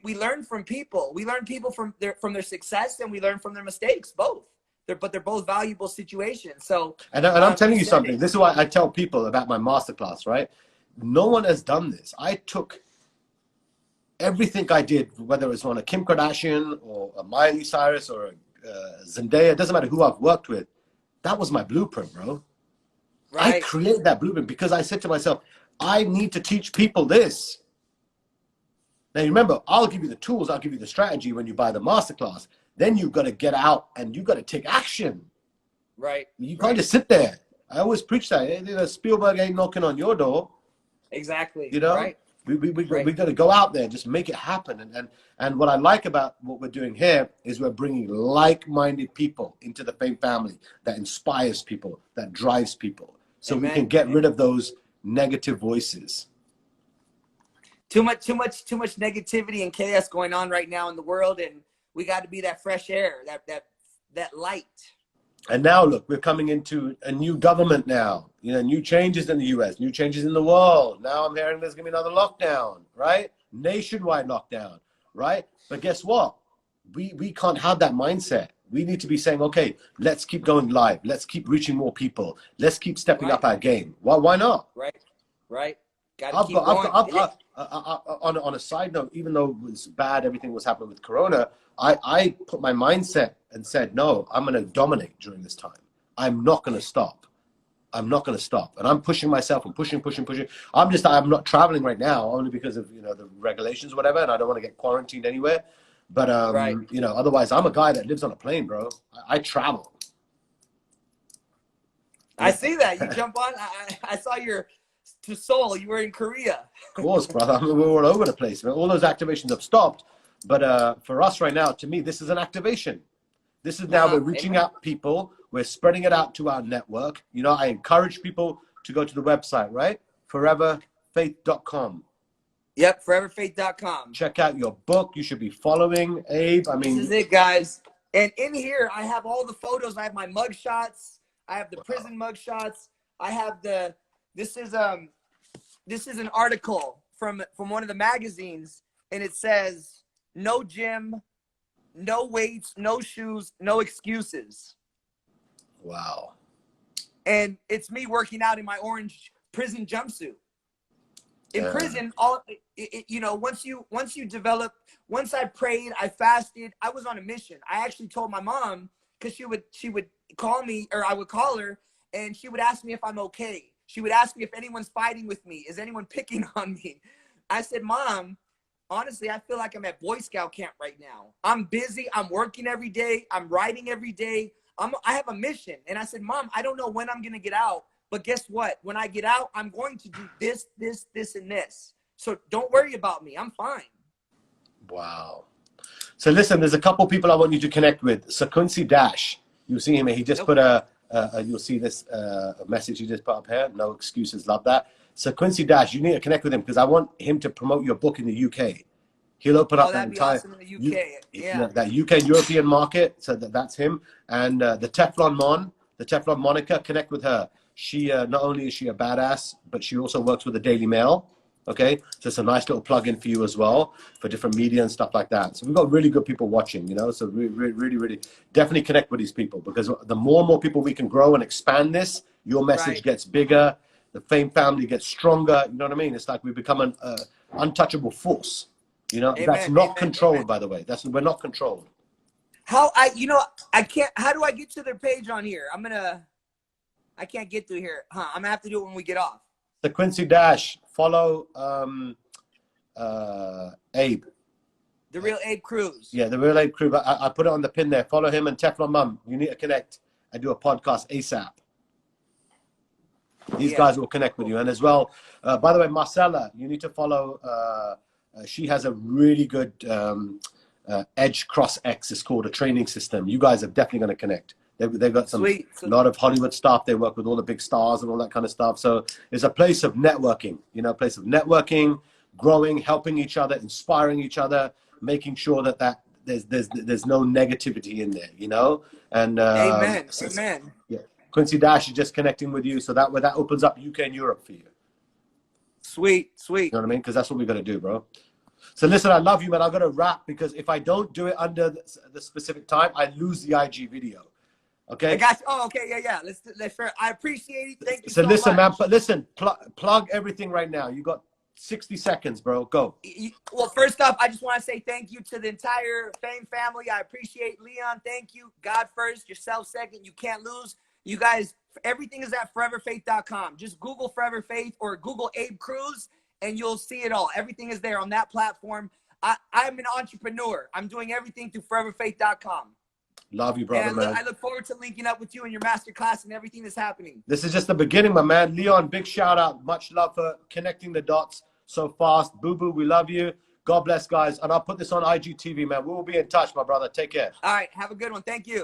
We learn from people. We learn people from their success, and we learn from their mistakes. Both. But they're both valuable situations. So, and I'm telling you something. it. This is why I tell people about my masterclass. Right? No one has done this. I took everything I did, whether it was on a Kim Kardashian or a Miley Cyrus or a Zendaya. It doesn't matter who I've worked with. That was my blueprint, bro. Right. I created that blueprint because I said to myself, I need to teach people this. Now, remember, I'll give you the tools. I'll give you the strategy when you buy the masterclass. Then you've got to get out and you've got to take action. Right. You can't just sit there. I always preach that. You know, Spielberg ain't knocking on your door. Exactly. You know, right. we got to go out there and just make it happen. And what I like about what we're doing here is we're bringing like-minded people into the Fame family that inspires people, that drives people. So we can get rid of those negative voices. Too much negativity and chaos going on right now in the world, and we got to be that fresh air, that light. And now look, we're coming into a new government now. You know, new changes in the US, new changes in the world. Now I'm hearing there's gonna be another lockdown, right? Nationwide lockdown, right? But guess what? We can't have that mindset. We need to be saying, okay, let's keep going live. Let's keep reaching more people. Let's keep stepping up our game. Why not? Right. Gotta keep going. On a side note, even though it was bad, everything was happening with Corona, I put my mindset and said, no, I'm going to dominate during this time. I'm not going to stop. I'm not going to stop. And I'm pushing myself and pushing. I'm not traveling right now only because of, you know, the regulations or whatever. And I don't want to get quarantined anywhere. But, you know, otherwise I'm a guy that lives on a plane, bro. I travel. I see that. You jump on. I saw your to Seoul. You were in Korea. Of course, brother. I mean, we're all over the place. Man. All those activations have stopped. But for us right now, to me, this is an activation. This is now we're reaching out people. We're spreading it out to our network. You know, I encourage people to go to the website, right? foreverfaith.com. Yep, foreverfaith.com. Check out your book. You should be following Abe. I mean, this is it, guys. And in here, I have all the photos. I have my mug shots. I have the prison mug shots. I have this is an article from one of the magazines, and it says, no gym, no weights, no shoes, no excuses. Wow. And it's me working out in my orange prison jumpsuit. In prison, you know, once I prayed, I fasted, I was on a mission. I actually told my mom, because she would call me, or I would call her, and she would ask me if I'm okay. She would ask me if anyone's fighting with me. Is anyone picking on me? I said, Mom, honestly, I feel like I'm at Boy Scout camp right now. I'm busy. I'm working every day. I'm writing every day. I have a mission. And I said, Mom, I don't know when I'm going to get out. But guess what? When I get out, I'm going to do this, and this. So don't worry about me. I'm fine. Wow. So listen, there's a couple people I want you to connect with. Quincy Dash. You'll see him. He just put you'll see this message he just put up here. No excuses. Love that. So Quincy Dash, you need to connect with him because I want him to promote your book in the UK. He'll open up that entire awesome in the UK. Yeah. That UK European market. So that's him. And the Teflon Monica, connect with her. She not only is she a badass, but she also works with the Daily Mail. Okay, so it's a nice little plug-in for you as well for different media and stuff like that. So we've got really good people watching, you know. So really, definitely connect with these people because the more and more people we can grow and expand this, your message gets bigger. The Fame family gets stronger. You know what I mean? It's like we become an untouchable force. You know, that's not controlled, by the way. We're not controlled. I can't, how do I get to their page on here? I can't get through here. I'm gonna have to do it when we get off. The Quincy Dash, follow Abe. The real Abe Cruz. Yeah, the real Abe Cruz. I put it on the pin there. Follow him and Teflon Mum. You need to connect and do a podcast ASAP. These guys will connect with you. And as well, by the way, Marcella, you need to follow. She has a really good Edge Cross X. It's called a training system. You guys are definitely going to connect. They've got a lot of Hollywood stuff. They work with all the big stars and all that kind of stuff. So it's a place of networking, a place of networking, growing, helping each other, inspiring each other, making sure that there's no negativity in there, And amen. Yeah, Quincy Dash is just connecting with you, so that opens up UK and Europe for you. Sweet. You know what I mean? Because that's what we got to do, bro. So listen, I love you, man. I got to wrap because if I don't do it under the specific time, I lose the IG video. Okay. I got you. Oh, okay, yeah. Let's fair. I appreciate it. Thank you so listen, much. man. But listen, plug everything right now. You got 60 seconds, bro. Go. Well, first off, I just want to say thank you to the entire Fame family. I appreciate Leon. Thank you. God first, yourself second. You can't lose. You guys, everything is at foreverfaith.com. Just Google Forever Faith or Google Abe Cruz, and you'll see it all. Everything is there on that platform. I'm an entrepreneur. I'm doing everything through foreverfaith.com. Love you, brother, man. I look forward to linking up with you in your masterclass and everything that's happening. This is just the beginning, my man. Leon, big shout out. Much love for connecting the dots so fast. Boo Boo, we love you. God bless, guys. And I'll put this on IGTV, man. We will be in touch, my brother. Take care. All right. Have a good one. Thank you.